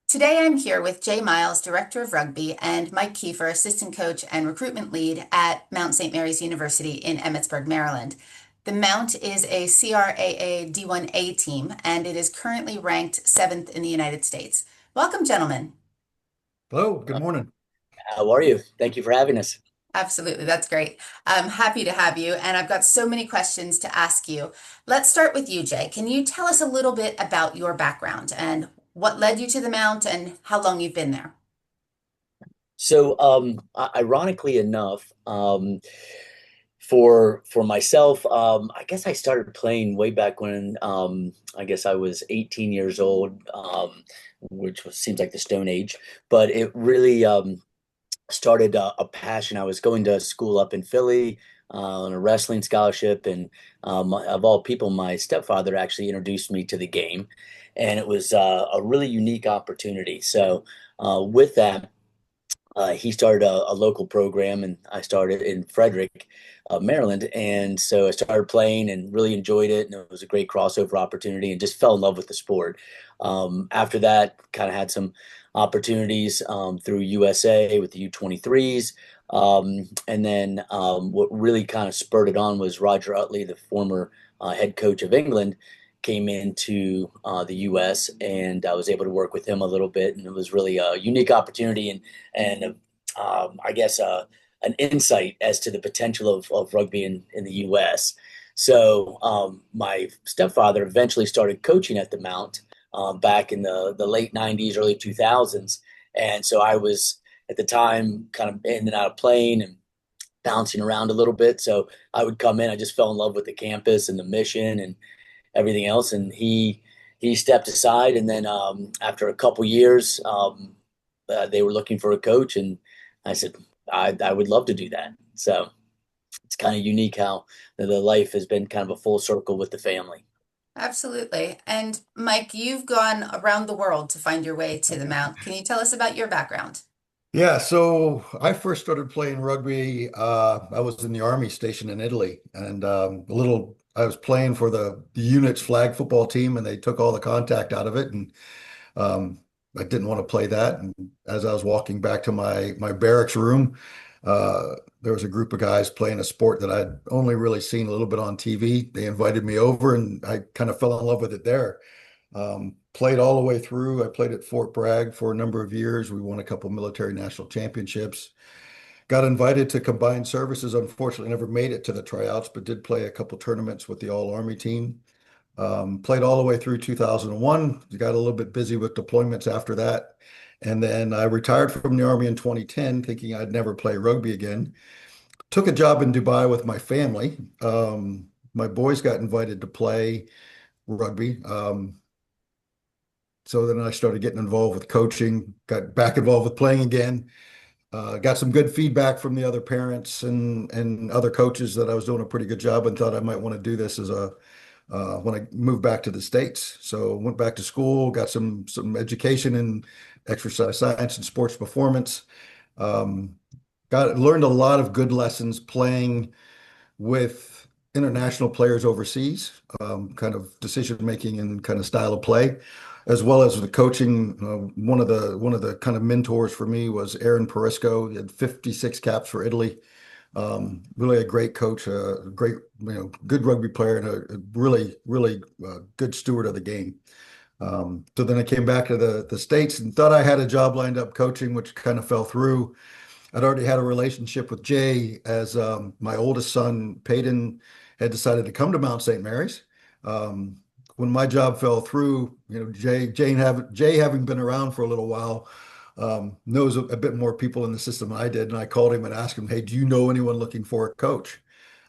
Today I'm here with Myles, Director of Rugby, and Mike Keifer, Assistant Coach and Recruitment Lead at Mount St. Mary's University in Emmitsburg, Maryland. The Mount is a CRAA D1A team, and it is currently ranked seventh in the United States. Welcome, gentlemen. Hello, good morning. How are you? Thank you for having us. Absolutely, that's great. I'm happy to have you, and I've got so many questions to ask you. Let's start with you, Jay. Can you tell us a little bit about your background and what led you to the Mount and how long you've been there? Ironically enough, for myself, I guess I started playing way back when I guess I was 18 years old, seems like the Stone Age, but it really started a passion. I was going to school up in Philly on a wrestling scholarship, and of all people, my stepfather actually introduced me to the game, and it was a really unique opportunity. With that, he started a local program, and I started in Frederick, Maryland. And so I started playing and really enjoyed it, and it was a great crossover opportunity, and just fell in love with the sport. After that, kind of had some opportunities through USA with the U23s. And then what really kind of spurred it on was Roger Utley, the former head coach of England, came into the US, and I was able to work with him a little bit, and it was really a unique opportunity, and I guess an insight as to the potential of rugby in the US. My stepfather eventually started coaching at the Mount back in the late 90s, early 2000s. And so I was at the time kind of in and out of playing and bouncing around a little bit. So I would come in, I just fell in love with the campus and the mission and everything else. And he stepped aside, and then after a couple years, they were looking for a coach, and I said I would love to do that. So it's kind of unique how the life has been kind of a full circle with the family. Absolutely. And Mike, you've gone around the world to find your way to the Mount. Can you tell us about your background? Yeah, so I first started playing rugby. I was in the army station in Italy, and I was playing for the unit's flag football team, and they took all the contact out of it, and um, I didn't want to play that. And as I was walking back to my barracks room, there was a group of guys playing a sport that I'd only really seen a little bit on TV. They invited me over, and I kind of fell in love with it there. Played all the way through. I played at Fort Bragg for a number of years. We won a couple military national championships. Got invited to combined services. Unfortunately, never made it to the tryouts, but did play a couple tournaments with the All Army team. Played all the way through 2001. Got a little bit busy with deployments after that. And then I retired from the Army in 2010, thinking I'd never play rugby again. Took a job in Dubai with my family. My boys got invited to play rugby. So then I started getting involved with coaching, got back involved with playing again. Got some good feedback from the other parents and other coaches that I was doing a pretty good job, and thought I might want to do this as a when I moved back to the States. So went back to school, got some education in exercise science and sports performance. Um, got learned a lot of good lessons playing with international players overseas, kind of decision making and kind of style of play, as well as the coaching. One of the kind of mentors for me was Aaron Perisco. He had 56 caps for Italy. Really a great coach, a great, good rugby player, and a really good steward of the game. So then I came back to the States and thought I had a job lined up coaching, which kind of fell through. I'd already had a relationship with Jay, as my oldest son, Peyton, had decided to come to Mount St. Mary's. Um, when my job fell through, Jay having been around for a little while, knows a bit more people in the system than I did. And I called him and asked him, "Hey, do you know anyone looking for a coach?"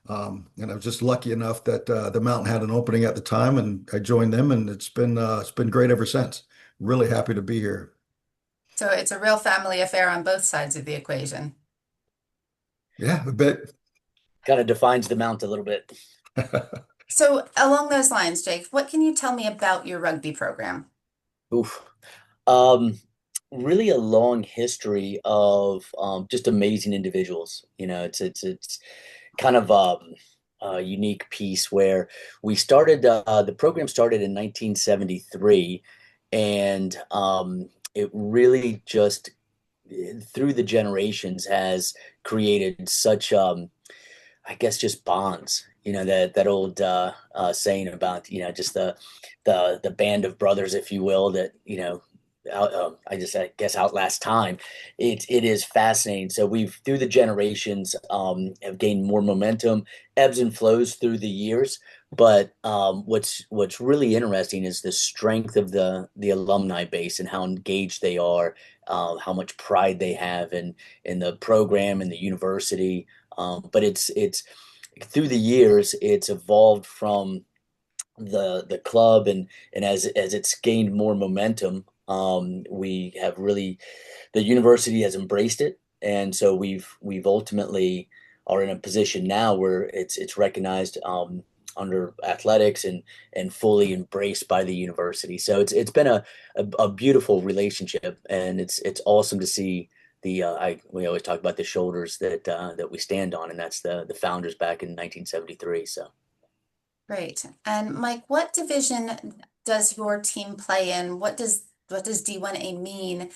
And I was just lucky enough that the Mountain had an opening at the time, and I joined them, and it's been great ever since. Really happy to be here. So it's a real family affair on both sides of the equation. Yeah, a bit. Kind of defines the Mount a little bit. So along those lines, Jake, what can you tell me about your rugby program? Oof. Um, Really a long history of just amazing individuals. It's kind of a unique piece where the program started in 1973, and it really just through the generations has created such I guess just bonds. That old saying about just the band of brothers, if you will, that I guess outlast time. It is fascinating. So we've through the generations have gained more momentum, ebbs and flows through the years. But what's really interesting is the strength of the alumni base and how engaged they are, how much pride they have in the program and the university. But it's through the years, it's evolved from the club, and as it's gained more momentum, we have really the university has embraced it, and so we've ultimately are in a position now where it's recognized under athletics and fully embraced by the university. So it's been a beautiful relationship, and it's awesome to see we always talk about the shoulders that we stand on, and that's the founders back in 1973. So. Great. And Mike, what division does your team play in? What does D1A mean?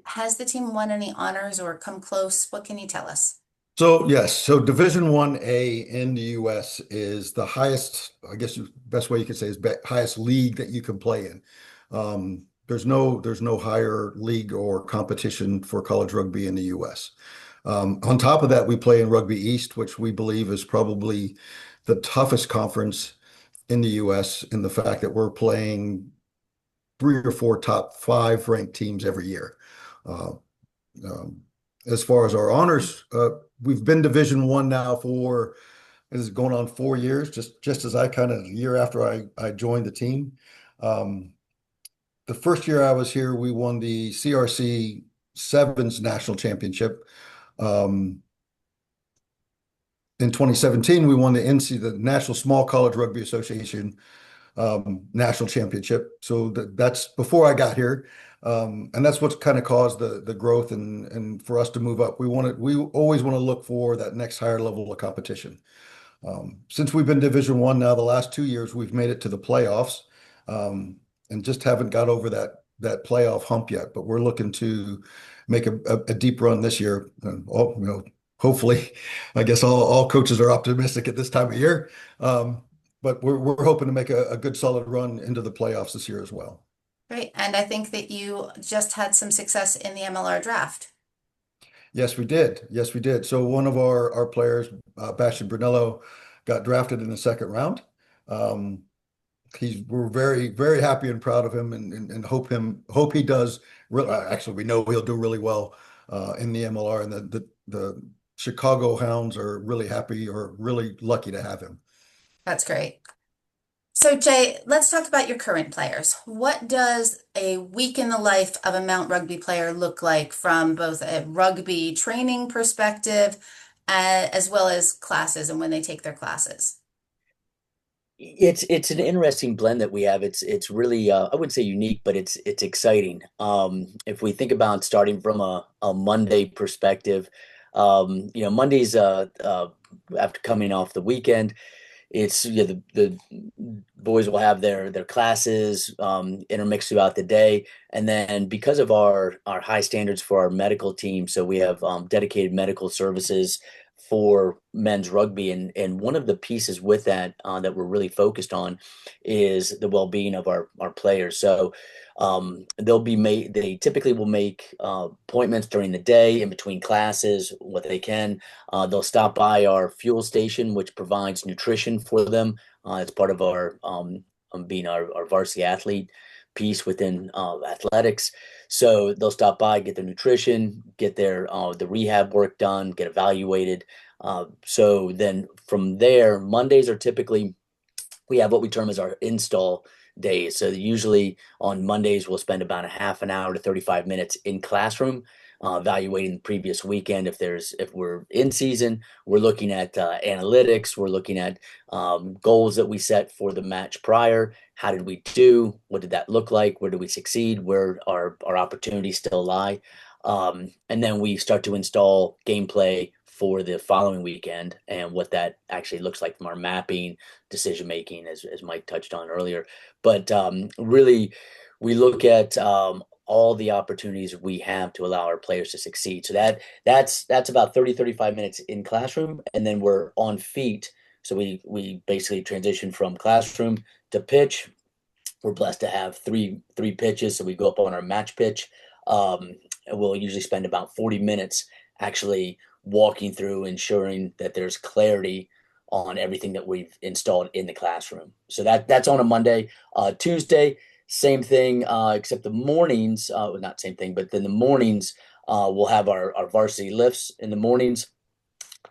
Has the team won any honors or come close? What can you tell us? So yes, so Division 1A in the US is the highest, I guess best way you could say is highest league that you can play in. There's no higher league or competition for college rugby in the US. On top of that, we play in Rugby East, which we believe is probably the toughest conference in the US in the fact that we're playing three or four top five ranked teams every year. Uh, um, as far as our honors, we've been Division One now for this is going on 4 years, just as I kind of year after I joined the team. Um, the first year I was here, we won the CRC Sevens National Championship. Um, in 2017, we won the National Small College Rugby Association national championship. So that's before I got here. And that's what's kind of caused the growth and for us to move up. We always want to look for that next higher level of competition. Since we've been Division One now, the last 2 years, we've made it to the playoffs, and just haven't got over that playoff hump yet. But we're looking to make a deep run this year. Hopefully, I guess all coaches are optimistic at this time of year. But we're hoping to make a good solid run into the playoffs this year as well. Great. And I think that you just had some success in the MLR draft. Yes, we did. Yes, we did. So one of our players, Bastian Brunello, got drafted in the second round. Um, we're very, very happy and proud of him and hope he does actually we know he'll do really well in the MLR, and the Chicago Hounds are really happy or really lucky to have him. That's great. So Jay, let's talk about your current players. What does a week in the life of a Mount Rugby player look like from both a rugby training perspective, as well as classes and when they take their classes? It's an interesting blend that we have. It's really I wouldn't say unique, but it's exciting. If we think about starting from a Monday perspective, Mondays after coming off the weekend, it's the boys will have their classes intermixed throughout the day, and then because of our high standards for our medical team, so we have dedicated medical services for men's rugby, and one of the pieces with that that we're really focused on is the well-being of our players. So they typically will make appointments during the day in between classes what they can. They'll stop by our fuel station, which provides nutrition for them. It's part of our being our varsity athlete piece within athletics. So they'll stop by, get their nutrition, get their the rehab work done, get evaluated. So then from there, Mondays are typically we have what we term as our install days. So usually on Mondays, we'll spend about a half an hour to 35 minutes in classroom, evaluating the previous weekend. If we're in season, we're looking at analytics. We're looking at goals that we set for the match prior. How did we do? What did that look like? Where did we succeed? Where our opportunities still lie? And then we start to install gameplay for the following weekend and what that actually looks like from our mapping, decision making, as Mike touched on earlier. But really, we look at all the opportunities we have to allow our players to succeed. So that's about 35 minutes in classroom, and then we're on feet. So we basically transition from classroom to pitch. We're blessed to have three pitches, so we go up on our match pitch. And we'll usually spend about 40 minutes actually walking through, ensuring that there's clarity on everything that we've installed in the classroom. So that's on a Monday. Tuesday, same thing, except the mornings, not same thing, but then the mornings, we'll have our varsity lifts in the mornings,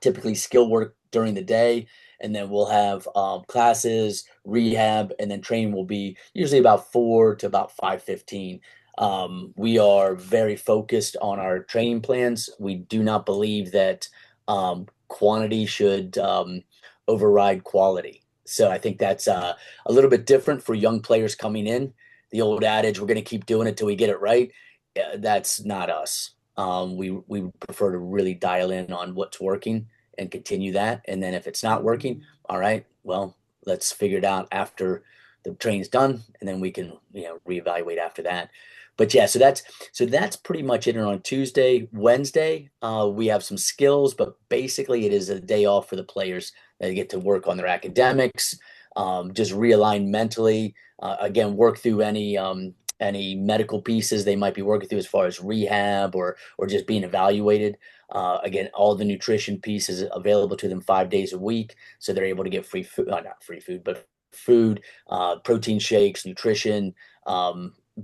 typically skill work during the day, and then we'll have classes, rehab, and then training will be usually about 4 to about 5:15. We are very focused on our training plans. We do not believe that quantity should override quality. So I think that's a little bit different for young players coming in. The old adage, we're going to keep doing it till we get it right. That's not us. We prefer to really dial in on what's working and continue that. And then if it's not working, all right, well, let's figure it out after the training's done, and then we can, reevaluate after that. But yeah, so that's pretty much it. And on Tuesday, Wednesday, we have some skills, but basically it is a day off for the players. They get to work on their academics, just realign mentally, again, work through any medical pieces they might be working through as far as rehab or just being evaluated. Again, all the nutrition pieces available to them 5 days a week, so they're able to get free food, not free food, but food, protein shakes, nutrition,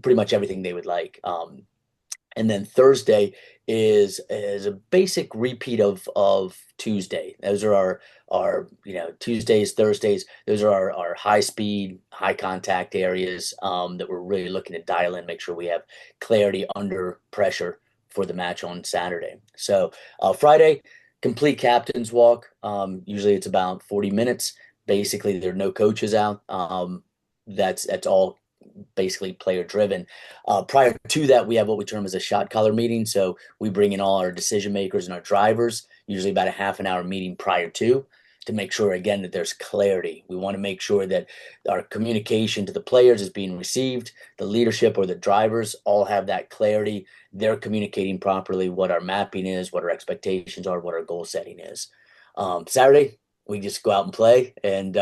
pretty much everything they would like. And then Thursday is a basic repeat of Tuesday. Those are our Tuesdays, Thursdays. Those are our high speed, high contact areas that we're really looking to dial in, make sure we have clarity under pressure for the match on Saturday. So Friday, complete captain's walk. Usually it's about 40 minutes. Basically, there are no coaches out. That's all basically player driven. Prior to that, we have what we term as a shot collar meeting. So we bring in all our decision makers and our drivers, usually about a half an hour meeting prior to make sure, again, that there's clarity. We want to make sure that our communication to the players is being received. The leadership or the drivers all have that clarity. They're communicating properly what our mapping is, what our expectations are, what our goal setting is. Saturday, we just go out and play and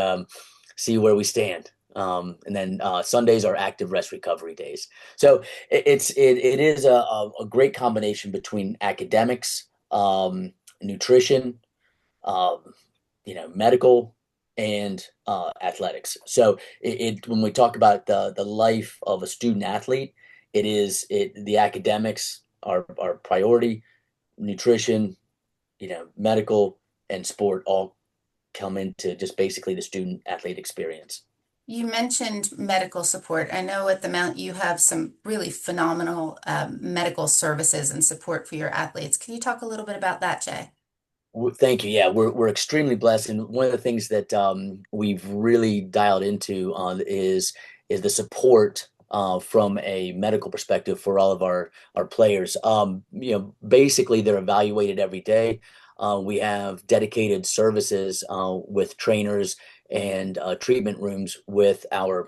see where we stand. And then Sundays are active rest recovery days. So it is a great combination between academics, nutrition, um, medical, and athletics. So when we talk about the life of a student athlete, the academics are priority, nutrition, medical, and sport all come into just basically the student athlete experience. You mentioned medical support. I know at the Mount you have some really phenomenal medical services and support for your athletes. Can you talk a little bit about that, Jay? Thank you. Yeah, we're extremely blessed, and one of the things that we've really dialed into is the support from a medical perspective for all of our players. Basically, they're evaluated every day. We have dedicated services with trainers and treatment rooms with our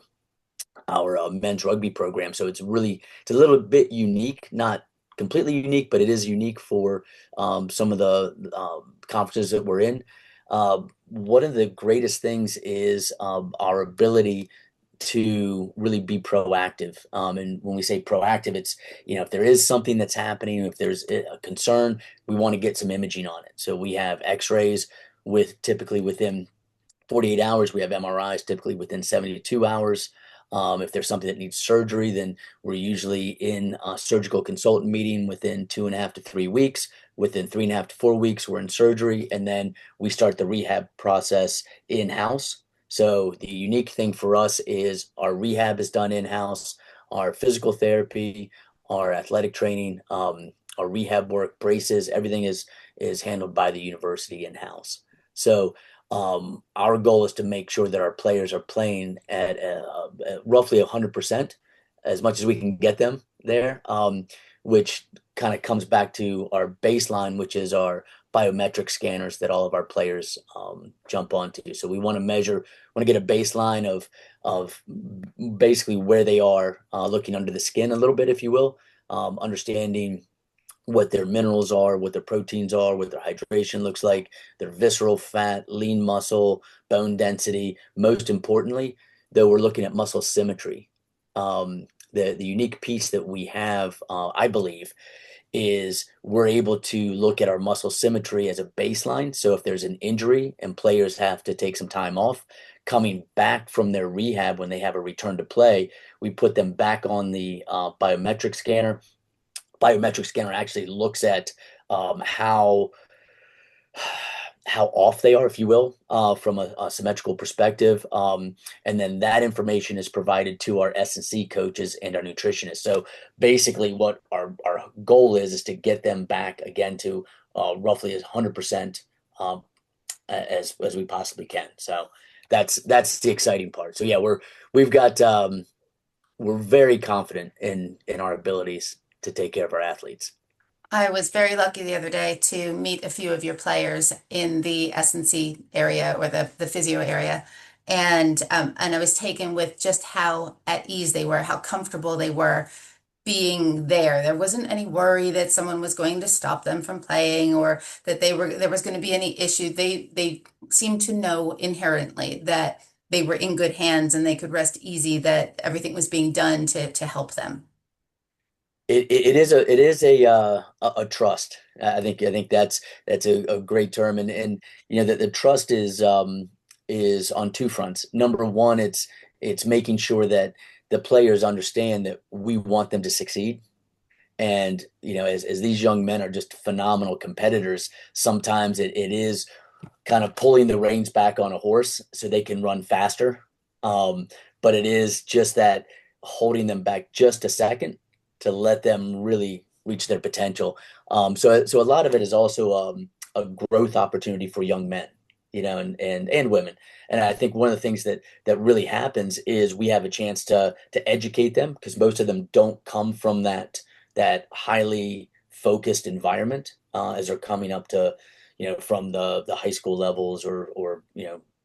men's rugby program. So it's a little bit unique, not completely unique, but it is unique for some of the conferences that we're in. One of the greatest things is our ability to really be proactive. And when we say proactive, it's, if there is something that's happening, if there's a concern, we want to get some imaging on it. So we have x-rays typically within 48 hours. We have MRIs typically within 72 hours. If there's something that needs surgery, then we're usually in a surgical consultant meeting within 2.5 to 3 weeks. Within 3.5 to 4 weeks, we're in surgery, and then we start the rehab process in-house. So the unique thing for us is our rehab is done in-house, our physical therapy, our athletic training, our rehab work, braces, everything is handled by the university in-house. So our goal is to make sure that our players are playing at roughly 100%, as much as we can get them there, which kind of comes back to our baseline, which is our biometric scanners that all of our players jump onto. So we want to measure, want to get a baseline of basically where they are, looking under the skin a little bit, if you will, understanding what their minerals are, what their proteins are, what their hydration looks like, their visceral fat, lean muscle, bone density. Most importantly, though, we're looking at muscle symmetry. The unique piece that we have, I believe, is we're able to look at our muscle symmetry as a baseline. So if there's an injury and players have to take some time off, coming back from their rehab when they have a return to play, we put them back on the biometric scanner actually looks at how off they are, if you will, from a symmetrical perspective. And then that information is provided to our S&C coaches and our nutritionists. So basically what our goal is to get them back again to roughly as 100% as we possibly can. So that's the exciting part. So yeah, we're very confident in our abilities to take care of our athletes. I was very lucky the other day to meet a few of your players in the S&C area or the physio area. And I was taken with just how at ease they were, how comfortable they were being there. There wasn't any worry that someone was going to stop them from playing or that there was going to be any issue. They seemed to know inherently that they were in good hands and they could rest easy, that everything was being done to help them. It is a trust. I think that's a great term, and that the trust is on two fronts. Number one, it's making sure that the players understand that we want them to succeed. And as these young men are just phenomenal competitors, sometimes it is kind of pulling the reins back on a horse so they can run faster. But it is just that holding them back just a second to let them really reach their potential. So a lot of it is also a growth opportunity for young men, and women. And I think one of the things that really happens is we have a chance to educate them, because most of them don't come from that highly focused environment as they're coming up to, from the high school levels or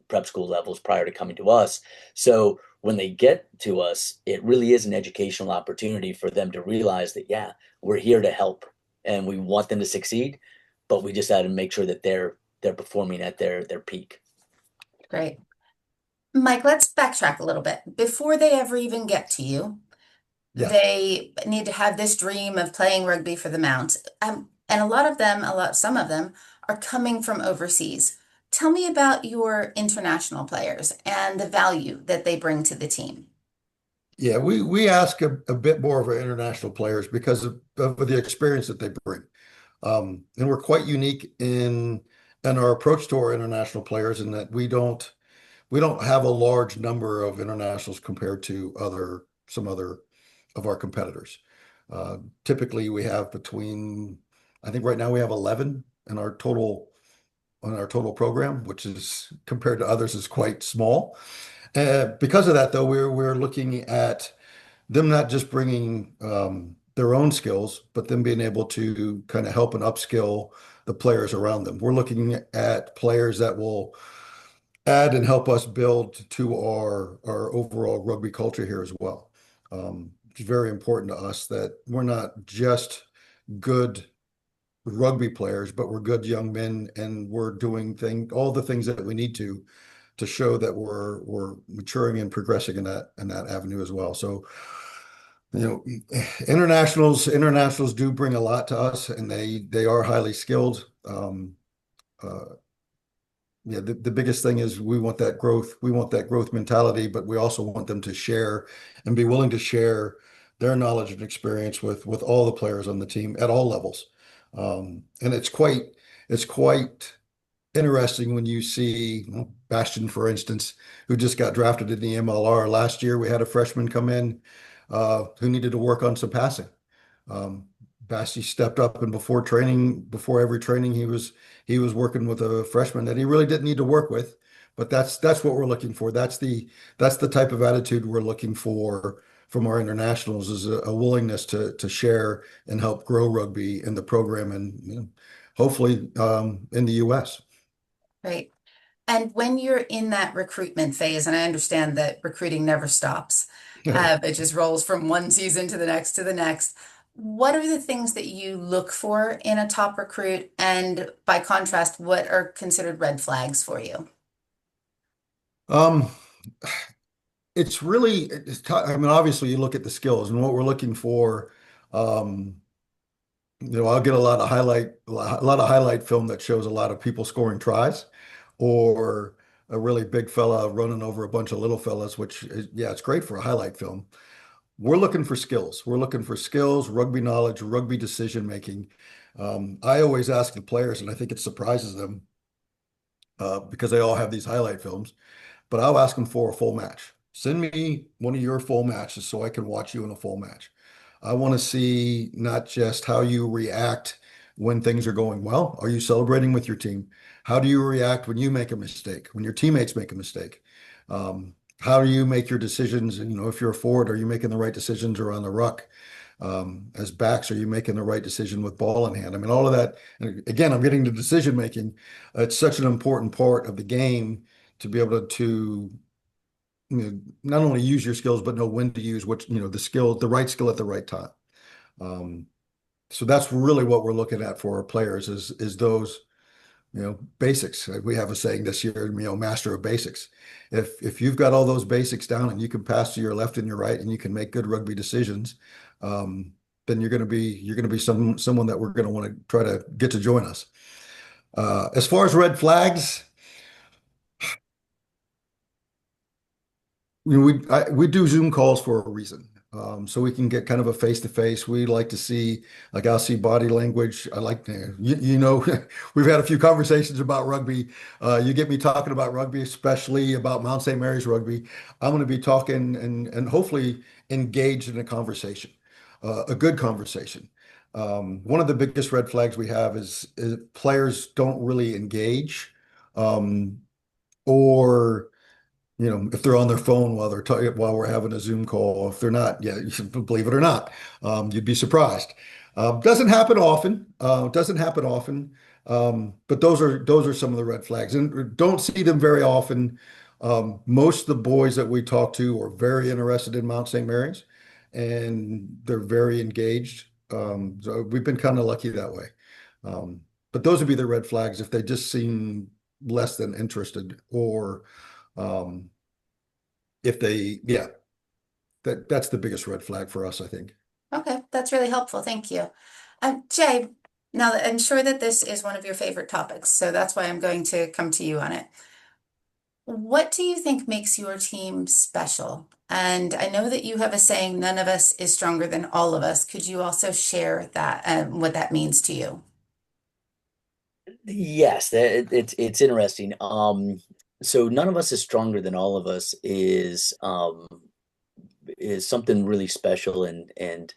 prep school levels prior to coming to us. So when they get to us, it really is an educational opportunity for them to realize that, yeah, we're here to help and we want them to succeed, but we just got to make sure that they're performing at their peak. Great. Mike, let's backtrack a little bit. Before they ever even get to you, Yes. they need to have this dream of playing rugby for the Mount. And some of them are coming from overseas. Tell me about your international players and the value that they bring to the team. Yeah, we ask a bit more of our international players because of the experience that they bring. And we're quite unique in our approach to our international players, in that we don't have a large number of internationals compared to some other of our competitors. Typically, we have I think right now we have 11 in our total on our total program, which is compared to others is quite small. Because of that, though, we're looking at them not just bringing their own skills, but them being able to kind of help and upskill the players around them. We're looking at players that will add and help us build to our overall rugby culture here as well. It's very important to us that we're not just good rugby players, but we're good young men, and we're doing all the things that we need to show that we're maturing and progressing in that avenue as well. So, internationals do bring a lot to us, and they are highly skilled. Uh, yeah, the biggest thing is we want that growth. We want that growth mentality, but we also want them to share and be willing to share their knowledge and experience with all the players on the team at all levels. And it's quite interesting when you see, Bastion, for instance, who just got drafted in the MLR last year. We had a freshman come in who needed to work on some passing. Um, Bastion stepped up, and before every training, he was working with a freshman that he really didn't need to work with. But that's what we're looking for. That's the type of attitude we're looking for from our internationals, is a willingness to share and help grow rugby in the program. And hopefully in the US. Right. And when you're in that recruitment phase, and I understand that recruiting never stops, it just rolls from one season to the next to the next. What are the things that you look for in a top recruit? And by contrast, what are considered red flags for you? Um, it's really, I mean, obviously you look at the skills and what we're looking for. Um, I'll get a lot of highlight film that shows a lot of people scoring tries, or a really big fella running over a bunch of little fellas, which is, yeah, it's great for a highlight film. We're looking for skills. We're looking for skills, rugby knowledge, rugby decision making. I always ask the players, and I think it surprises them because they all have these highlight films, but I'll ask them for a full match. Send me one of your full matches so I can watch you in a full match. I want to see not just how you react when things are going well. Are you celebrating with your team? How do you react when you make a mistake, when your teammates make a mistake? How do you make your decisions? And, if you're a forward, are you making the right decisions around the ruck? As backs, are you making the right decision with ball in hand? I mean, all of that. And again, I'm getting to decision making. It's such an important part of the game to be able to not only use your skills, but know when to use the right skill at the right time. Um, so that's really what we're looking at for our players is those, basics. We have a saying this year, master of basics. If you've got all those basics down and you can pass to your left and your right and you can make good rugby decisions, then you're going to be someone that we're going to want to try to get to join us. As far as red flags, we do Zoom calls for a reason. So we can get kind of a face to face. We like to see, like, I'll see body language. I like to, we've had a few conversations about rugby. You get me talking about rugby, especially about Mount St. Mary's rugby. I'm going to be talking and hopefully engaged in a conversation, a good conversation. One of the biggest red flags we have is players don't really engage, um, or if they're on their phone while they're talking, while we're having a Zoom call. If they're not, yeah, you should believe it or not, you'd be surprised. Doesn't happen often. Doesn't happen often. But those are some of the red flags, and don't see them very often. Most of the boys that we talk to are very interested in Mount St. Mary's, and they're very engaged. So we've been kind of lucky that way. But those would be the red flags if they just seem less than interested, or um, if they, yeah, that's the biggest red flag for us, I think. Okay, that's really helpful. Thank you. Jay, now I'm sure that this is one of your favorite topics, so that's why I'm going to come to you on it. What do you think makes your team special? And I know that you have a saying, none of us is stronger than all of us. Could you also share that, what that means to you? Yes, it's interesting. So none of us is stronger than all of us is something really special and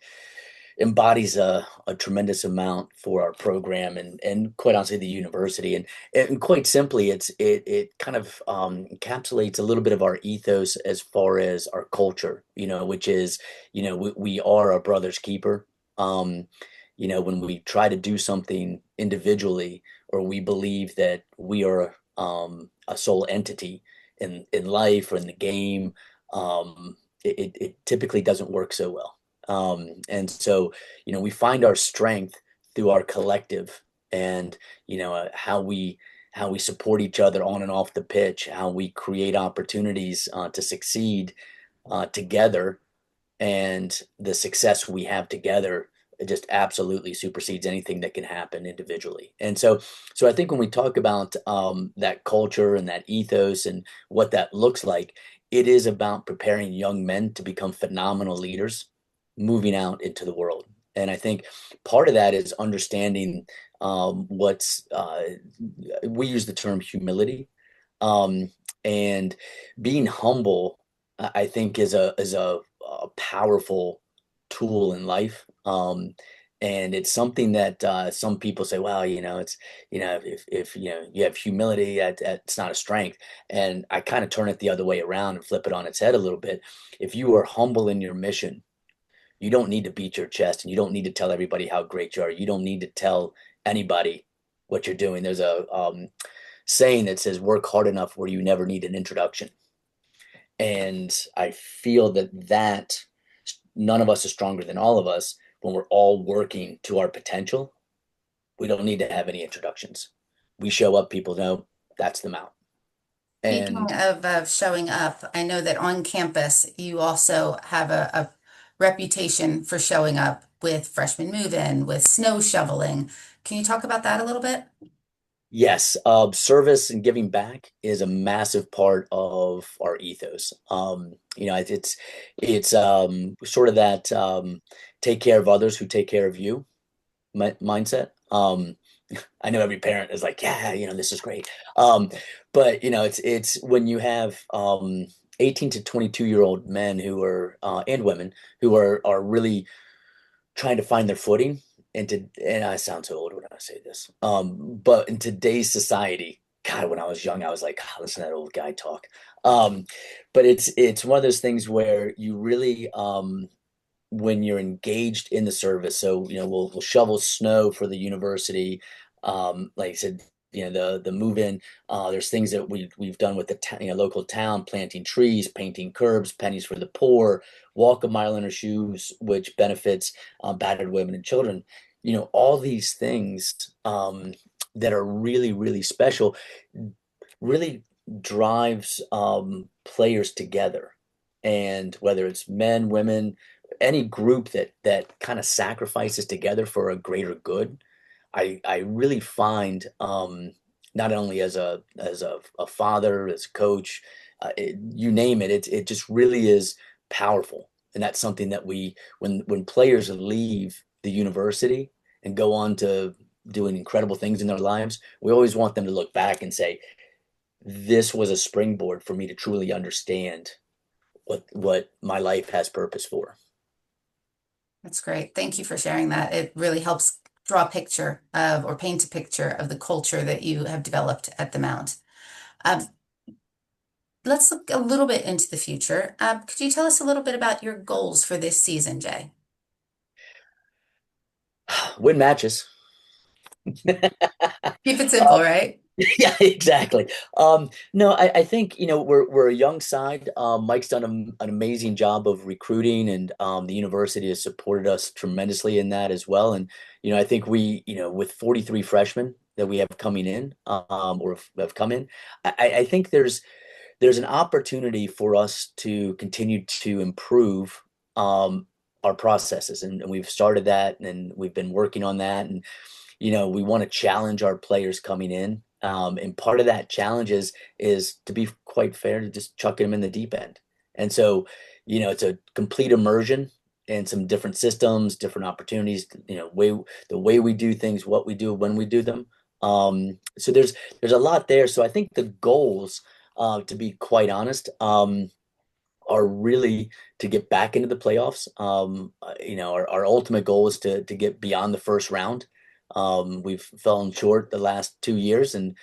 embodies a tremendous amount for our program and quite honestly the university and quite simply it kind of encapsulates a little bit of our ethos as far as our culture, which is, we are our brother's keeper. Um, when we try to do something individually, or we believe that we are a sole entity in life or in the game, it typically doesn't work so well. And so, we find our strength through our collective and, how we support each other on and off the pitch, how we create opportunities to succeed together, and the success we have together, it just absolutely supersedes anything that can happen individually. And so I think when we talk about that culture and that ethos and what that looks like, it is about preparing young men to become phenomenal leaders moving out into the world. And I think part of that is understanding what's we use the term humility, um, and being humble. I think is a powerful tool in life. And it's something that some people say, well, it's, if you have humility, that's not a strength. And I kind of turn it the other way around and flip it on its head a little bit. If you are humble in your mission, you don't need to beat your chest and you don't need to tell everybody how great you are. You don't need to tell anybody what you're doing. There's a saying that says, work hard enough where you never need an introduction. And I feel that none of us is stronger than all of us when we're all working to our potential. We don't need to have any introductions. We show up, people know that's the mount. Speaking And of showing up, I know that on campus you also have a reputation for showing up with freshman move-in, with snow shoveling. Can you talk about that a little bit? yes, service and giving back is a massive part of our ethos. It's sort of that take care of others who take care of you mindset. I know every parent is like, yeah, this is great. Um, but it's when you have 18 to 22-year-old men who are and women who are really trying to find their footing and I sound so old when I say this. But in today's society, God, when I was young, I was like, "Ah, listen to that old guy talk." Um, but it's one of those things where you really when you're engaged in the service. So, we'll shovel snow for the university. Like I said, the move in. There's things that we've done with the local town, planting trees, painting curbs, pennies for the poor, walk a mile in our shoes, which benefits battered women and children. All these things that are really, really special, really drives players together. And whether it's men, women, any group that kind of sacrifices together for a greater good, I really find not only as a father, as a coach, you name it, it just really is powerful. And that's something that when players leave the university and go on to doing incredible things in their lives, we always want them to look back and say, this was a springboard for me to truly understand what my life has purpose for. That's great. Thank you for sharing that. It really helps draw a picture of or paint a picture of the culture that you have developed at the Mount. Um, let's look a little bit into the future. Could you tell us a little bit about your goals for this season, Jay? Win matches. Keep it simple, right? Yeah, exactly. No, I think we're a young side. Mike's done an amazing job of recruiting, and the university has supported us tremendously in that as well. And I think with 43 freshmen that we have coming in, or have come in, I think there's an opportunity for us to continue to improve our processes, and we've started that, and we've been working on that, and we want to challenge our players coming in. And part of that challenge is to be quite fair to just chucking them in the deep end. And so, it's a complete immersion in some different systems, different opportunities, the way we do things, what we do, when we do them. So there's a lot there. So I think the goals, to be quite honest, are really to get back into the playoffs. Our ultimate goal is to get beyond the first round. We've fallen short the last 2 years, and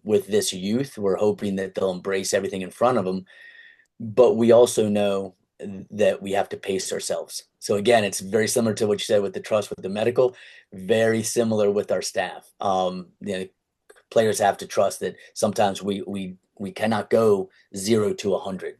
with this youth, we're hoping that they'll embrace everything in front of them. But we also know that we have to pace ourselves. So again, it's very similar to what you said with the trust with the medical, very similar with our staff. Players have to trust that sometimes we cannot go 0 to 100.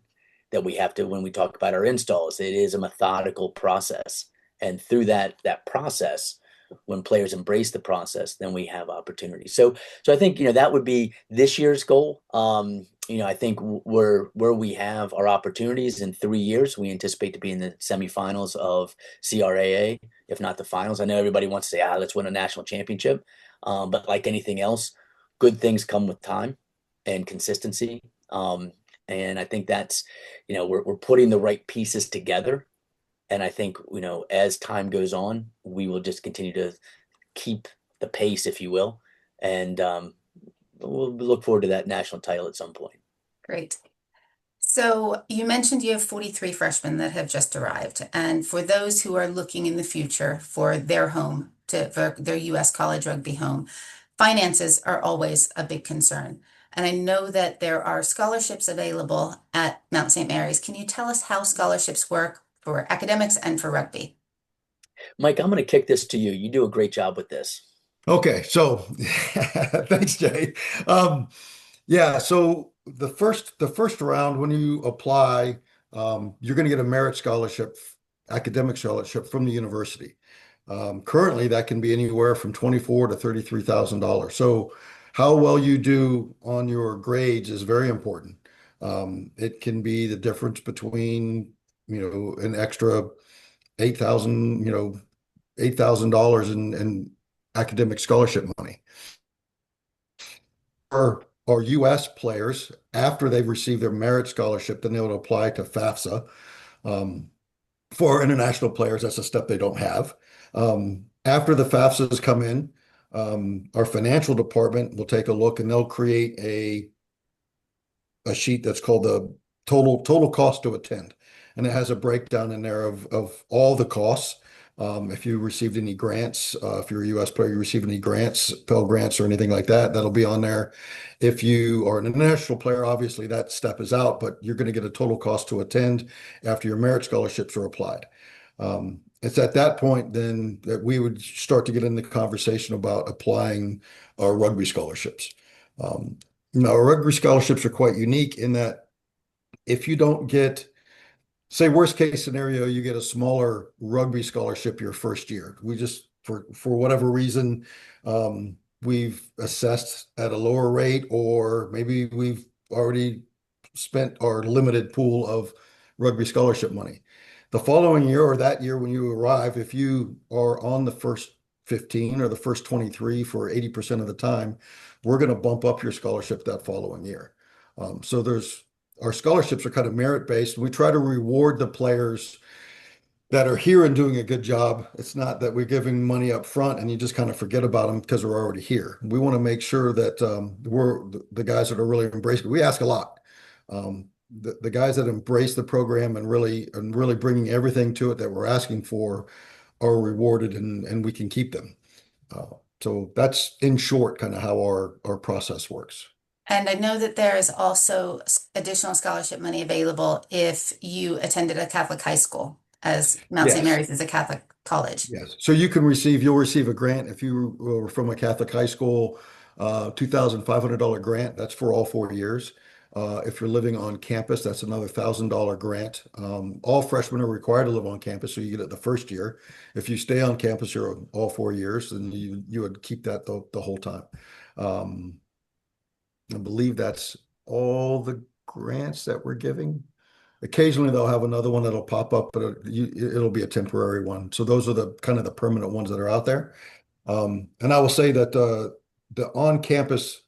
That we have to, when we talk about our installs, it is a methodical process, and through that process, when players embrace the process, then we have opportunities. So I think that would be this year's goal. I think where we have our opportunities in 3 years, we anticipate to be in the semifinals of CRAA, if not the finals. I know everybody wants to say, let's win a national championship, but like anything else, good things come with time and consistency. And I think that's, we're putting the right pieces together. And I think, as time goes on, we will just continue to keep the pace, if you will. And we'll look forward to that national title at some point. Great. So you mentioned you have 43 freshmen that have just arrived. And for those who are looking in the future for their home, for their U.S. college rugby home, finances are always a big concern. And I know that there are scholarships available at Mount St. Mary's. Can you tell us how scholarships work for academics and for rugby? Mike, I'm going to kick this to you. You do a great job with this. Okay, so thanks, Jay. Um, yeah, so the first round when you apply, you're going to get a merit scholarship, academic scholarship from the university. Currently, that can be anywhere from 24 to $33,000. So, how well you do on your grades is very important. It can be the difference between, an extra 8,000, $8,000 in academic scholarship money. Or US players, after they've received their merit scholarship, then they would apply to FAFSA. Um, for international players, that's a step they don't have. After the FAFSAs come in, our financial department will take a look and they'll create a sheet that's called the total cost to attend. And it has a breakdown in there of all the costs. If you received any grants, if you're a US player, you receive any grants, Pell Grants or anything like that, that'll be on there. If you are an international player, obviously that step is out, but you're going to get a total cost to attend after your merit scholarships are applied. It's at that point then that we would start to get in the conversation about applying our rugby scholarships. Um, no, rugby scholarships are quite unique in that if you don't get, say, worst case scenario, you get a smaller rugby scholarship your first year. We just, for whatever reason, we've assessed at a lower rate, or maybe we've already spent our limited pool of rugby scholarship money. The following year or that year when you arrive, if you are on the first 15 or the first 23 for 80% of the time, we're going to bump up your scholarship that following year. So there's our scholarships are kind of merit based. We try to reward the players that are here and doing a good job. It's not that we're giving money up front and you just kind of forget about them because they're already here. We want to make sure that we're the guys that are really embracing. We ask a lot. The guys that embrace the program and really bringing everything to it that we're asking for are rewarded and we can keep them. Uh, so that's in short kind of how our process works. And I know that there is also additional scholarship money available if you attended a Catholic high school, as Mount St. Yes. Mary's is a Catholic college. Yes. So you'll receive a grant if you were from a Catholic high school, $2,500 grant. That's for all 4 years. If you're living on campus, that's another $1,000 grant. All freshmen are required to live on campus, so you get it the first year. If you stay on campus your all 4 years, then you would keep that the whole time. Um, I believe that's all the grants that we're giving. Occasionally they'll have another one that'll pop up, but it'll be a temporary one. So those are the kind of the permanent ones that are out there. And I will say that the on-campus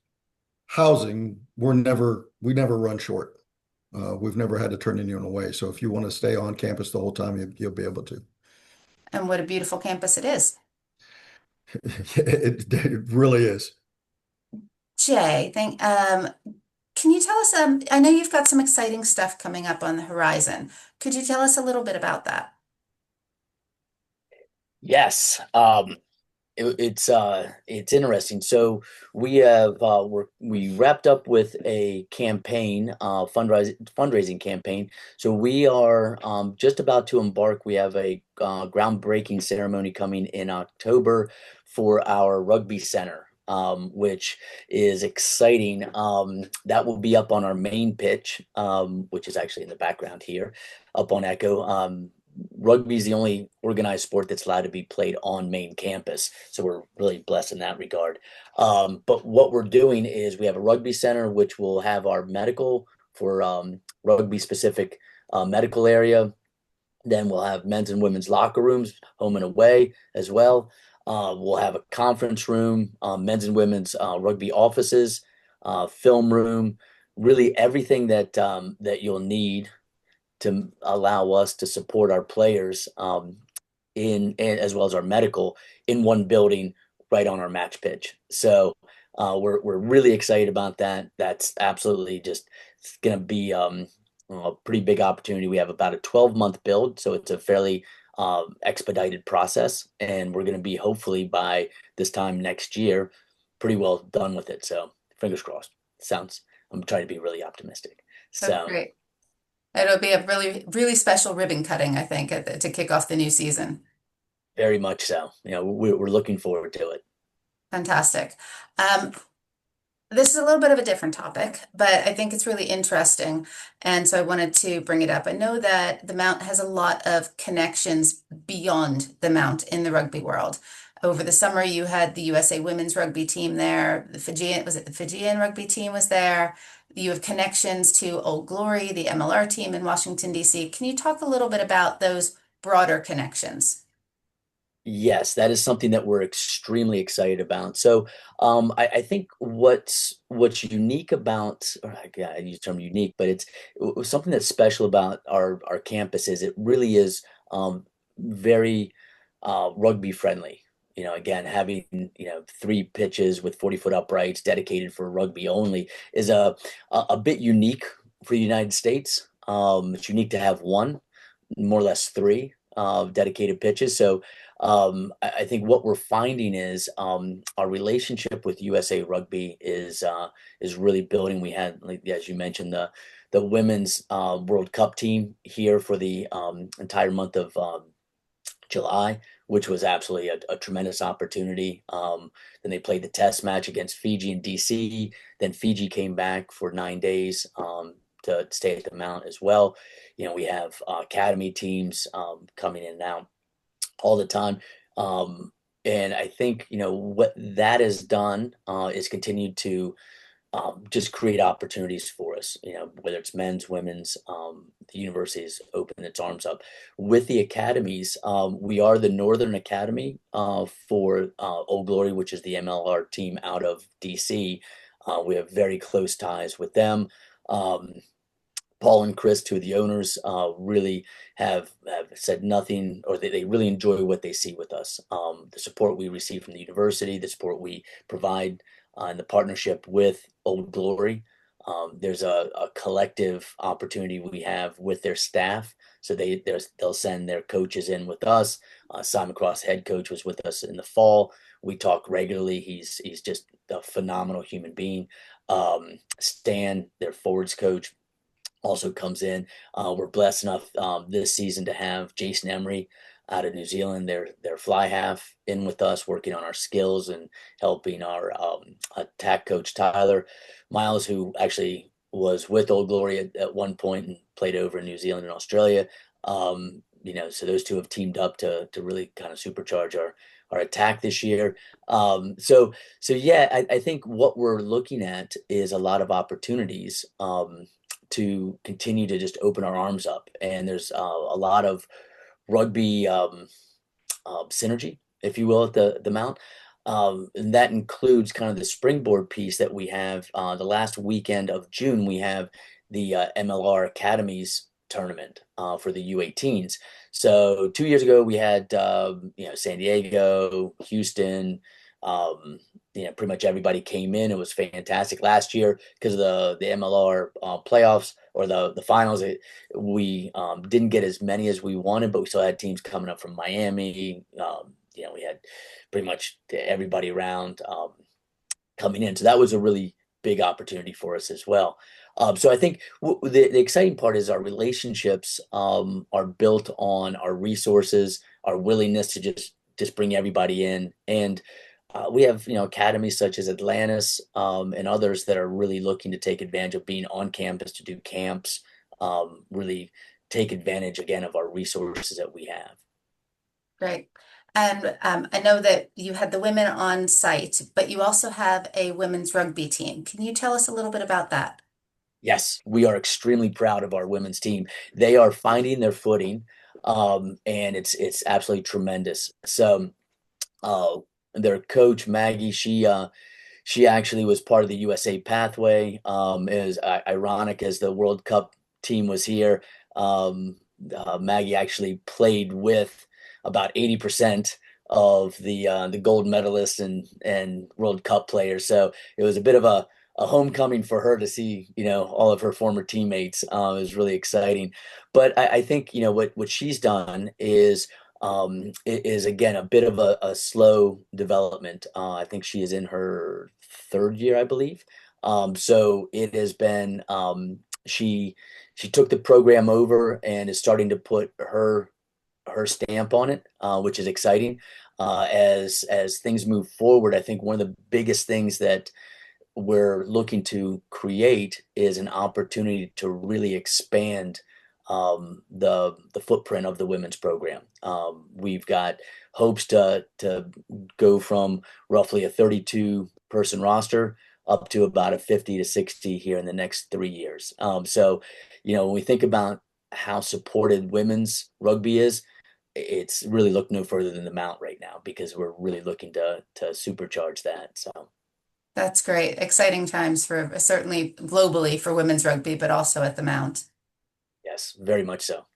housing, we never run short. We've never had to turn anyone away. So if you want to stay on campus the whole time, you'll be able to. And what a beautiful campus it is. It really is. Jay, can you tell us, I know you've got some exciting stuff coming up on the horizon. Could you tell us a little bit about that? Yes. It's interesting. So we wrapped up with a campaign, fundraising campaign. So we are just about to embark. We have a groundbreaking ceremony coming in October for our rugby center, which is exciting. That will be up on our main pitch, which is actually in the background here, up on Echo. Rugby is the only organized sport that's allowed to be played on main campus. So we're really blessed in that regard. But what we're doing is we have a rugby center, which will have our medical for rugby specific medical area. Then we'll have men's and women's locker rooms, home and away as well. We'll have a conference room, men's and women's rugby offices, film room, really everything that you'll need to allow us to support our players in as well as our medical in one building right on our match pitch. So we're really excited about that. That's absolutely just going to be a pretty big opportunity. We have about a 12-month build, so it's a fairly expedited process, and we're going to be hopefully by this time next year pretty well done with it. So fingers crossed. Sounds. I'm trying to be really optimistic. That's So. great. It'll be a really, really special ribbon cutting, I think, to kick off the new season. Very much so. We're looking forward to it. Fantastic. Um, this is a little bit of a different topic, but I think it's really interesting. And so I wanted to bring it up. I know that the Mount has a lot of connections beyond the Mount in the rugby world. Over the summer, you had the USA women's rugby team there. The Fijian, was it the Fijian rugby team was there? You have connections to Old Glory, the MLR team in Washington, D.C. Can you talk a little bit about those broader connections? Yes, that is something that we're extremely excited about. So, I think what's unique about, or I use the term unique, but it's something that's special about our campus is it really is very rugby friendly. Again, having 3 pitches with 40-foot uprights dedicated for rugby only is a bit unique for the United States. It's unique to have one, more or less 3 dedicated pitches. So I think what we're finding is our relationship with USA Rugby is really building. We had, like, as you mentioned, the women's World Cup team here for the entire month of July, which was absolutely a tremendous opportunity. Then they played the test match against Fiji in DC. Then Fiji came back for 9 days to stay at the Mount as well. We have academy teams coming in and out all the time. And I think, what that has done is continued to just create opportunities for us, whether it's men's, women's, the university's opened its arms up. With the academies, we are the Northern Academy for Old Glory, which is the MLR team out of DC. We have very close ties with them. Um, Paul and Chris, two of the owners, really have said nothing, or they really enjoy what they see with us. The support we receive from the university, the support we provide, and the partnership with Old Glory. There's a collective opportunity we have with their staff. So they'll send their coaches in with us. Simon Cross, head coach, was with us in the fall. We talk regularly. He's just a phenomenal human being. Stan, their forwards coach, also comes in. We're blessed enough this season to have Jason Emery out of New Zealand, their fly half, in with us, working on our skills and helping our attack coach Tyler Myles, who actually was with Old Glory at one point and played over in New Zealand and Australia. So those two have teamed up to really kind of supercharge our attack this year. So yeah, I think what we're looking at is a lot of opportunities to continue to just open our arms up. And there's a lot of rugby synergy, if you will, at the Mount. And that includes kind of the springboard piece that we have. The last weekend of June, we have the MLR Academies tournament for the U18s. So 2 years ago, we had San Diego, Houston. Pretty much everybody came in. It was fantastic. Last year, because of the MLR playoffs or the finals, we didn't get as many as we wanted, but we still had teams coming up from Miami. We had pretty much everybody around coming in. So that was a really big opportunity for us as well. So I think the exciting part is our relationships are built on our resources, our willingness to just bring everybody in. And we have, academies such as Atlantis and others that are really looking to take advantage of being on campus to do camps, really take advantage again of our resources that we have. Great. And I know that you had the women on site, but you also have a women's rugby team. Can you tell us a little bit about that? Yes, we are extremely proud of our women's team. They are finding their footing, and it's absolutely tremendous. So, uh, their coach Maggie, she actually was part of the USA pathway. It was ironic as the World Cup team was here. Maggie actually played with about 80% of the gold medalists and World Cup players. So it was a bit of a homecoming for her to see, all of her former teammates. It was really exciting. But I think, what she's done is again a bit of a slow development. I think she is in her 3rd year, I believe. So it has been she took the program over and is starting to put her her stamp on it, which is exciting. As things move forward, I think one of the biggest things that we're looking to create is an opportunity to really expand the footprint of the women's program. We've got hopes to go from roughly a 32 person roster up to about a 50 to 60 here in the next 3 years. So, when we think about how supported women's rugby is, it's really look no further than the Mount right now because we're really looking to supercharge that. So. That's great. Exciting times for certainly globally for women's rugby, but also at the Mount. Yes, very much so.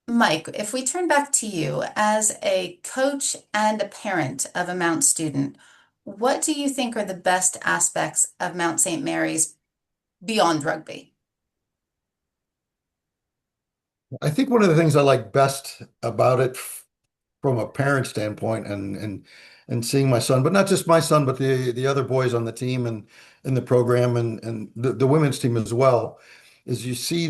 Mike, if we turn back to you as a coach and a parent of a Mount student, what do you think are the best aspects of Mount St. Mary's beyond rugby? I think one of the things I like best about it from a parent standpoint and seeing my son, but not just my son, but the other boys on the team and in the program and the women's team as well, is you see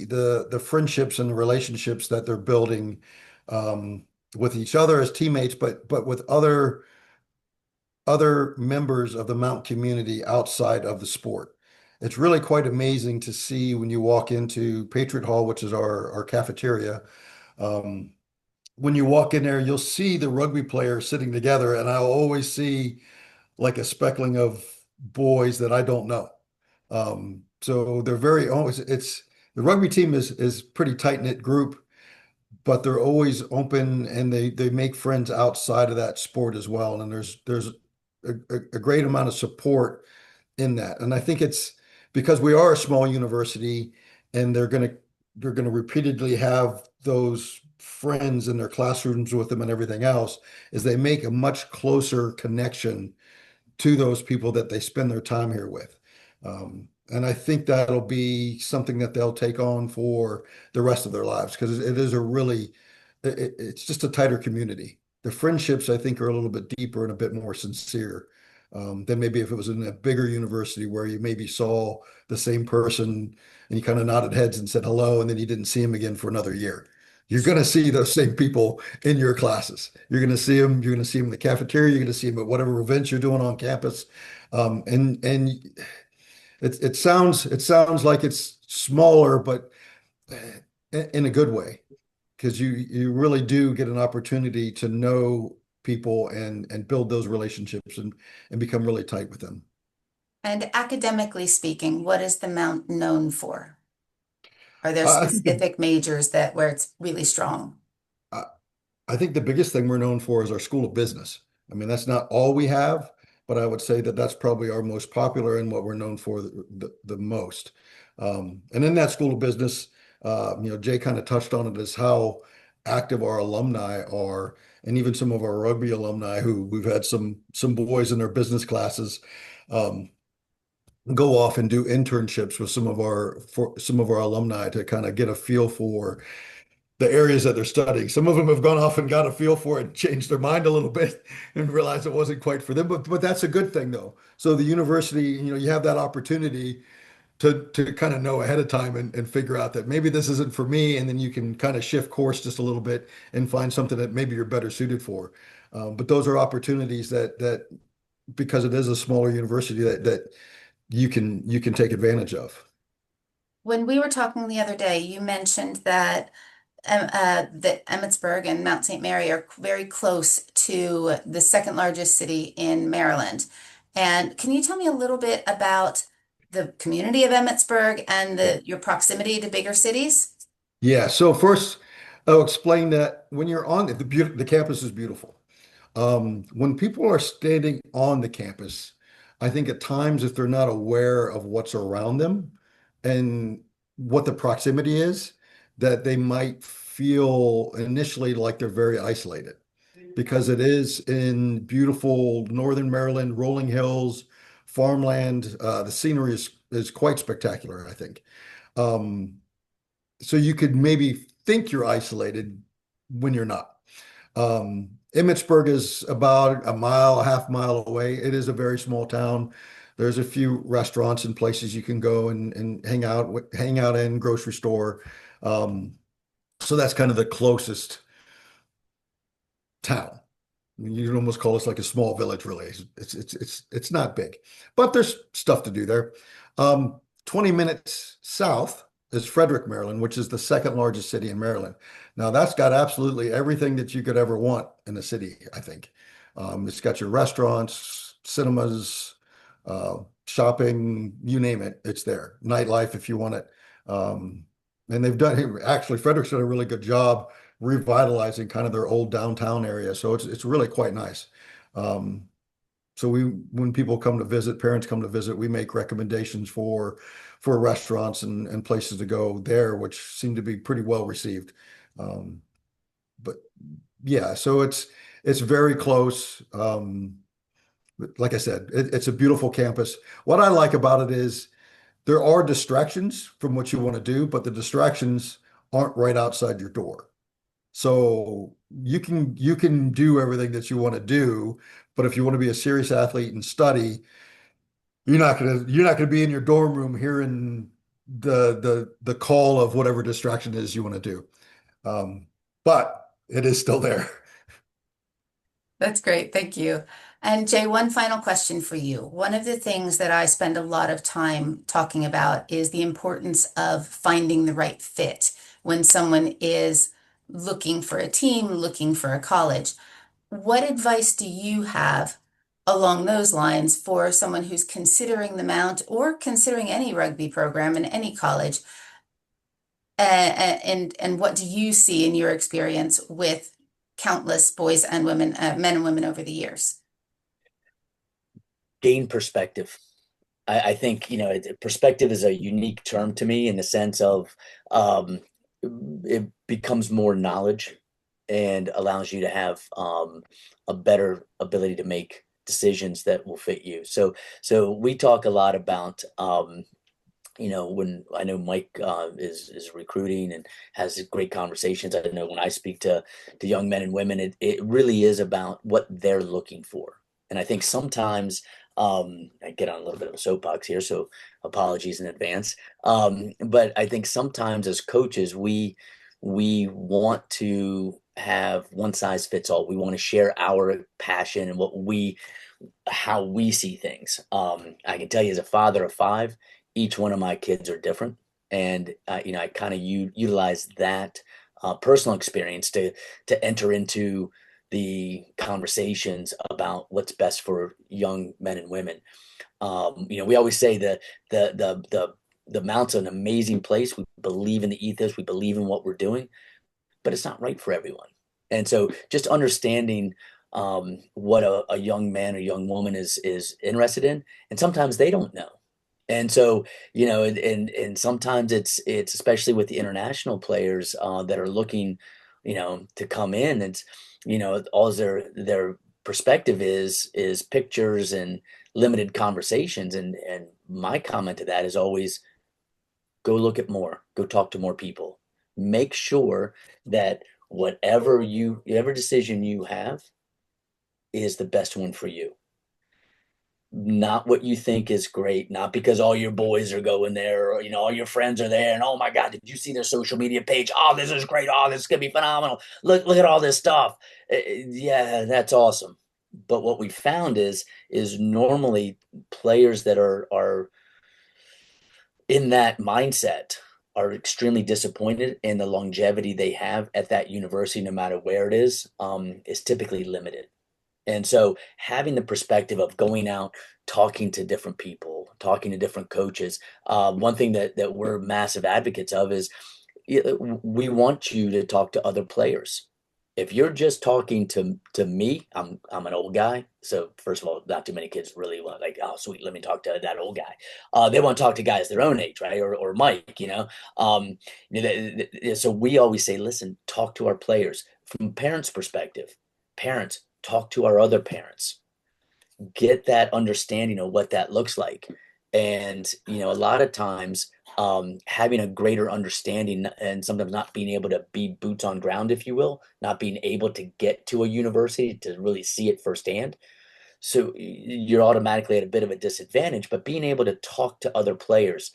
the friendships and the relationships that they're building um, with each other as teammates, but with other members of the Mount community outside of the sport. It's really quite amazing to see when you walk into Patriot Hall, which is our cafeteria. Um, when you walk in there, you'll see the rugby players sitting together, and I'll always see like a speckling of boys that I don't know. So they're very always it's the rugby team is pretty tight-knit group, but they're always open and they make friends outside of that sport as well. And there's a great amount of support in that. And I think it's because we are a small university and they're gonna repeatedly have those friends in their classrooms with them and everything else, is they make a much closer connection to those people that they spend their time here with. And I think that'll be something that they'll take on for the rest of their lives because it is a really, it's just a tighter community. The friendships, I think, are a little bit deeper and a bit more sincere than maybe if it was in a bigger university where you maybe saw the same person and you kind of nodded heads and said hello, and then you didn't see him again for another year. You're going to see those same people in your classes. You're going to see them. You're going to see them in the cafeteria. You're going to see them at whatever events you're doing on campus. And it sounds like it's smaller, but in a good way, because you really do get an opportunity to know people and build those relationships and become really tight with them. And academically speaking, what is the Mount known for? Are there I think the specific majors that where it's really strong? I I think the biggest thing we're known for is our School of Business. I mean, that's not all we have, but I would say that that's probably our most popular and what we're known for the most. And in that School of Business, Jay kind of touched on it, is how active our alumni are, and even some of our rugby alumni who we've had some boys in their business classes um, go off and do internships with some of our alumni to kind of get a feel for the areas that they're studying. Some of them have gone off and got a feel for it, and changed their mind a little bit and realized it wasn't quite for them. But that's a good thing though. So the university, you have that opportunity to kind of know ahead of time and figure out that maybe this isn't for me, and then you can kind of shift course just a little bit and find something that maybe you're better suited for. But those are opportunities that because it is a smaller university that you can take advantage of. When we were talking the other day, you mentioned that Emmitsburg and Mount St. Mary are very close to the second largest city in Maryland. And can you tell me a little bit about the community of Emmitsburg and your proximity to bigger cities? Yeah. So first, I'll explain that when you're on the campus is beautiful. When people are standing on the campus, I think at times if they're not aware of what's around them and what the proximity is, that they might feel initially like they're very isolated because it is in beautiful northern Maryland, rolling hills, farmland. The scenery is quite spectacular, I think. Um, so you could maybe think you're isolated when you're not. Emmitsburg is about a mile, a half mile away. It is a very small town. There's a few restaurants and places you can go and hang out in, grocery store. So that's kind of the closest town. I mean, you'd almost call us like a small village, really. It's not big, but there's stuff to do there. 20 minutes south is Frederick, Maryland, which is the second largest city in Maryland. Now that's got absolutely everything that you could ever want in a city, I think. It's got your restaurants, cinemas, shopping, you name it, it's there. Nightlife if you want it. Um, and they've done actually Frederick's done a really good job revitalizing kind of their old downtown area. So it's really quite nice. Um, so when people come to visit, parents come to visit, we make recommendations for restaurants and places to go there, which seem to be pretty well received. Um, but yeah, so it's very close. Like I said, it's a beautiful campus. What I like about it is there are distractions from what you want to do, but the distractions aren't right outside your door. So you can do everything that you want to do, but if you want to be a serious athlete and study, you're not gonna be in your dorm room hearing the call of whatever distraction it is you want to do. But it is still there. That's great. Thank you. And Jay, one final question for you. One of the things that I spend a lot of time talking about is the importance of finding the right fit when someone is looking for a team, looking for a college. What advice do you have along those lines for someone who's considering the Mount or considering any rugby program in any college? And what do you see in your experience with countless boys and women, men and women over the years? Gain perspective. I think, perspective is a unique term to me in the sense of um, it becomes more knowledge and allows you to have a better ability to make decisions that will fit you. So we talk a lot about when I know Mike is recruiting and has great conversations. I know when I speak to young men and women, it really is about what they're looking for. And I think sometimes I get on a little bit of a soapbox here, so apologies in advance. But I think sometimes as coaches, we want to have one size fits all. We want to share our passion and how we see things. I can tell you as a father of five, each one of my kids are different. And, I kind of utilize that personal experience to enter into the conversations about what's best for young men and women. We always say the Mount's an amazing place. We believe in the ethos, we believe in what we're doing, but it's not right for everyone. And so just understanding what a young man or young woman is interested in, and sometimes they don't know. And so, and sometimes it's especially with the international players that are looking, to come in. It's, all their perspective is pictures and limited conversations. And my comment to that is always go look at more, go talk to more people. Make sure that whatever decision you have is the best one for you. Not what you think is great, not because all your boys are going there or all your friends are there and oh my God, did you see their social media page? Oh, this is great. Oh, this is gonna be phenomenal. Look at all this stuff. Yeah, that's awesome. But what we found is normally players that are in that mindset are extremely disappointed, and the longevity they have at that university, no matter where it is typically limited. And so having the perspective of going out, talking to different people, talking to different coaches, one thing that we're massive advocates of is we want you to talk to other players. If you're just talking to me, I'm an old guy. So first of all, not too many kids really want like, oh sweet, let me talk to that old guy. They want to talk to guys their own age, right? Or Mike, so we always say, listen, talk to our players from parents' perspective. Parents, talk to our other parents, get that understanding of what that looks like. And a lot of times having a greater understanding and sometimes not being able to be boots on ground, if you will, not being able to get to a university to really see it firsthand, so you're automatically at a bit of a disadvantage. But being able to talk to other players,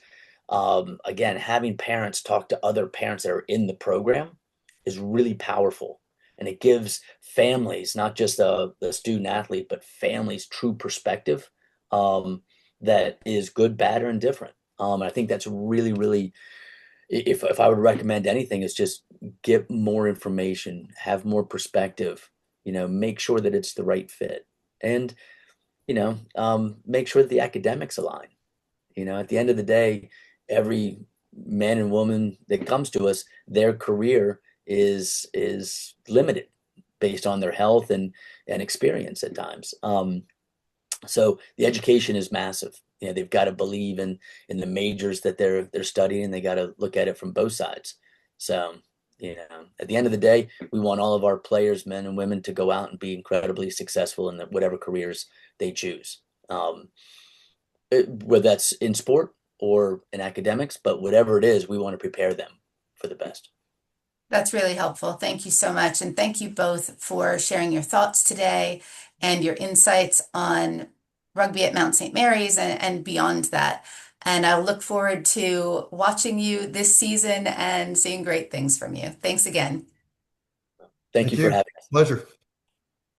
again, having parents talk to other parents that are in the program is really powerful. and it gives families, not just the student athlete, but families true perspective, that is good, bad, or indifferent. And I think that's really, really, if I would recommend anything, is just get more information, have more perspective, make sure that it's the right fit, and make sure that the academics align. At the end of the day, every man and woman that comes to us, their career is limited based on their health and experience at times. So the education is massive. They've got to believe in the majors that they're studying. They got to look at it from both sides. So, at the end of the day, we want all of our players, men and women, to go out and be incredibly successful in whatever careers they choose. Whether that's in sport or in academics, but whatever it is, we want to prepare them for the best. That's really helpful. Thank you so much. And thank you both for sharing your thoughts today and your insights on rugby at Mount St. Mary's and beyond that. And I look forward to watching you this season and seeing great things from you. Thanks again. Thank Thank you for you. having us. Pleasure.